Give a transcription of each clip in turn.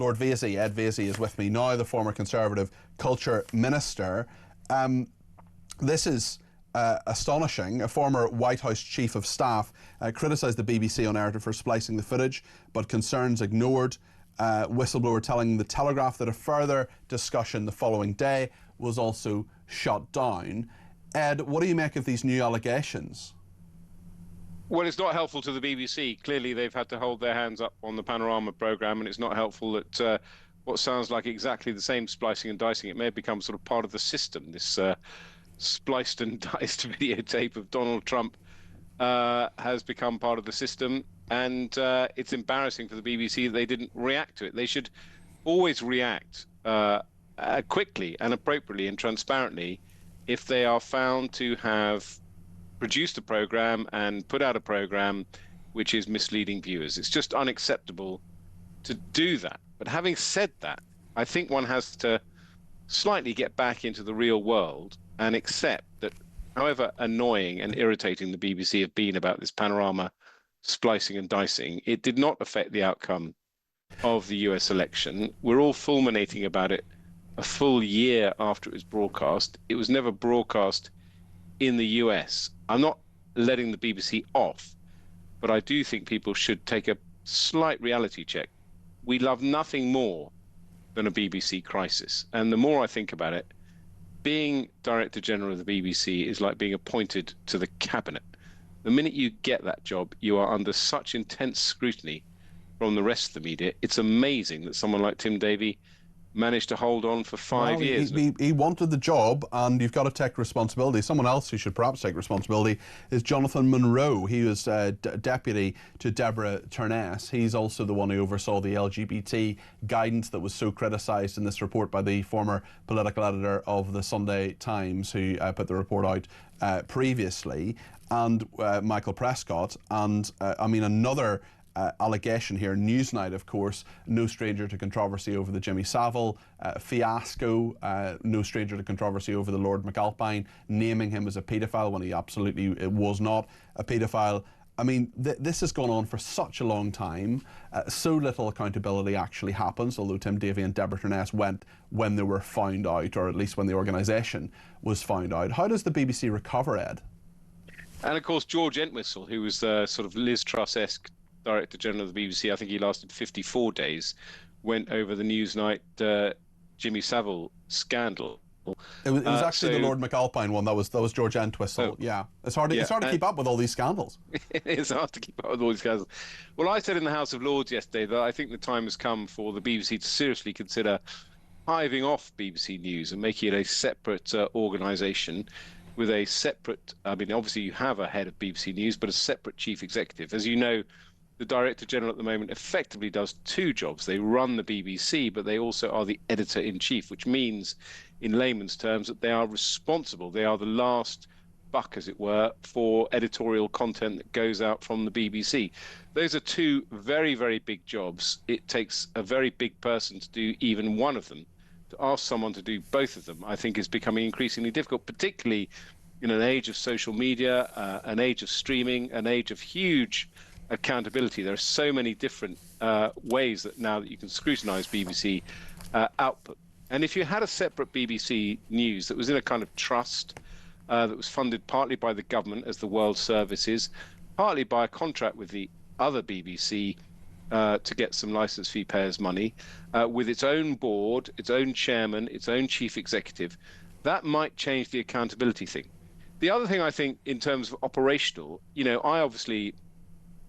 Lord Vasey, Ed Vasey, is with me now, the former Conservative Culture Minister. This is astonishing. A former White House Chief of Staff criticised the BBC on air for splicing the footage, but concerns ignored. Whistleblower telling The Telegraph that a further discussion the following day was also shut down. Ed, what do you make of these new allegations? Well, it's not helpful to the BBC. Clearly, they've had to hold their hands up on the Panorama programme, and it's not helpful that what sounds like exactly the same splicing and dicing, it may have become sort of part of the system. This spliced and diced videotape of Donald Trump has become part of the system, and it's embarrassing for the BBC that they didn't react to it. They should always react quickly and appropriately and transparently if they are found to have produced a programme and put out a programme which is misleading viewers. It's just unacceptable to do that. But having said that, I think one has to slightly get back into the real world and accept that however annoying and irritating the BBC have been about this Panorama splicing and dicing, it did not affect the outcome of the US election. We're all fulminating about it a full year after it was broadcast. It was never broadcast in the US. I'm not letting the BBC off, but I do think people should take a slight reality check. We love nothing more than a BBC crisis. And the more I think about it, being Director General of the BBC is like being appointed to the cabinet. The minute you get that job, you are under such intense scrutiny from the rest of the media. It's amazing that someone like Tim Davie managed to hold on for 5 years. He wanted the job, and you've got to take responsibility. Someone else who should perhaps take responsibility is Jonathan Munro. He was deputy to Deborah Turness. He's also the one who oversaw the LGBT guidance that was so criticised in this report by the former political editor of the Sunday Times, who put the report out previously, and Michael Prescott. And I mean, another allegation here. Newsnight, of course, no stranger to controversy over the Jimmy Savile fiasco, no stranger to controversy over the Lord McAlpine naming him as a paedophile when he absolutely was not a paedophile. I mean, this has gone on for such a long time. So little accountability actually happens, although Tim Davie and Deborah Turness went when they were found out, or at least when the organisation was found out. How does the BBC recover, Ed? And of course, George Entwistle, who was sort of Liz Truss-esque Director General of the BBC, I think he lasted 54 days, went over the Newsnight Jimmy Savile scandal. It was actually the Lord McAlpine one. That was George Entwistle. Yeah, it's hard to keep up with all these scandals. It's hard to keep up with all these scandals. Well, I said in the House of Lords yesterday that I think the time has come for the BBC to seriously consider hiving off BBC News and making it a separate organisation with a separate. I mean, obviously you have a head of BBC News, but a separate chief executive. As you know, the Director General at the moment effectively does two jobs. They run the BBC, but they also are the editor-in-chief, which means, in layman's terms, that they are responsible. They are the last buck, as it were, for editorial content that goes out from the BBC. Those are two very, very big jobs. It takes a very big person to do even one of them. To ask someone to do both of them, I think, is becoming increasingly difficult, particularly in an age of social media, an age of streaming, an age of huge accountability. There are so many different ways that now that you can scrutinise BBC output. And if you had a separate BBC News that was in a kind of trust that was funded partly by the government as the World Service is, partly by a contract with the other BBC to get some licence fee payers money, with its own board, its own chairman, its own chief executive, that might change the accountability thing. The other thing I think in terms of operational, you know, I obviously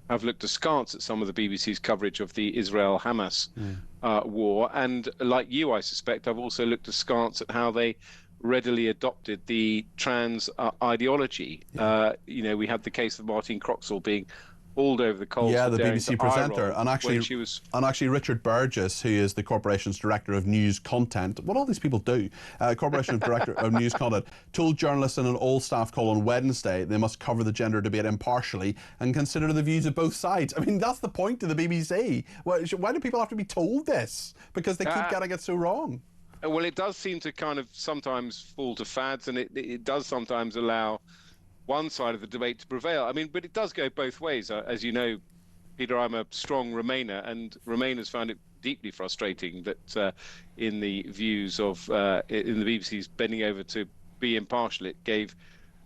have looked askance at some of the BBC's coverage of the Israel-Hamas war. And like you, I suspect, I've also looked askance at how they readily adopted the trans ideology. You know, we had the case of Martine Croxall being hauled over the coals. Yeah, the BBC presenter, and actually Richard Burgess, who is the corporation's director of news content. What all these people do? Corporation director of news content told journalists in an all-staff call on Wednesday they must cover the gender debate impartially and consider the views of both sides. I mean, that's the point of the BBC. Why do people have to be told this? Because they keep getting it so wrong. Well, it does seem to kind of sometimes fall to fads, and it does sometimes allow one side of the debate to prevail. I mean, but it does go both ways. As you know, Peter, I'm a strong Remainer, and Remainers found it deeply frustrating that in the views of in the BBC's bending over to be impartial, it gave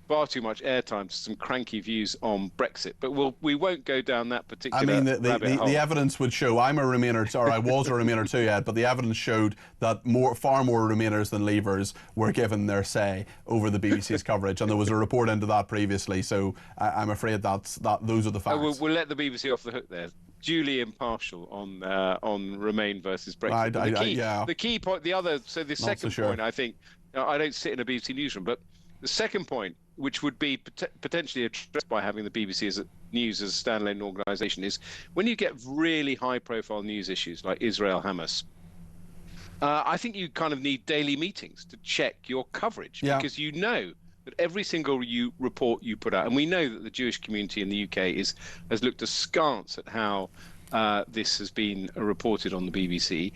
far too much airtime to some cranky views on Brexit. But we won't go down that I particular mean, rabbit hole. the evidence would show, I'm a Remainer, or I was a Remainer too, Ed, but the evidence showed that far more Remainers than Leavers were given their say over the BBC's coverage, and there was a report into that previously, so I'm afraid those are the facts. We'll let the BBC off the hook there. Duly impartial on Remain versus Brexit. The key point, the second point, I think, I don't sit in a BBC newsroom, but the second point, which would be potentially addressed by having the BBC as news as a standalone organisation, is when you get really high-profile news issues like Israel Hamas. I think you kind of need daily meetings to check your coverage, because you know that every single report you put out, and we know that the Jewish community in the UK has looked askance at how this has been reported on the BBC.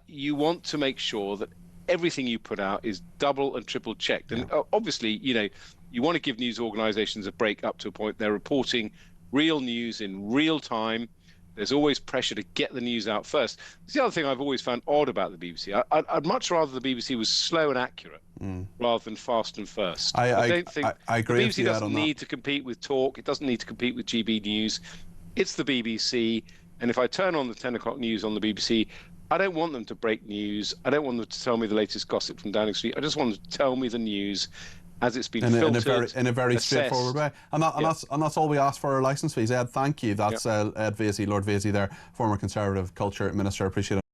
You want to make sure that everything you put out is double and triple checked. And obviously, you want to give news organisations a break up to a point. They're reporting real news in real time. There's always pressure to get the news out first. It's the other thing I've always found odd about the BBC. I'd much rather the BBC was slow and accurate rather than fast and first. I don't think I agree the BBC doesn't need to compete with Talk. It doesn't need to compete with GB News. It's the BBC. And if I turn on the 10 o'clock news on the BBC, I don't want them to break news. I don't want them to tell me the latest gossip from Downing Street. I just want them to tell me the news as it's been filtered in a very straightforward way. And that's all we ask for our licence fees. Ed, thank you. That's Ed Vasey, Lord Vasey there, former Conservative Culture Minister. Appreciate it.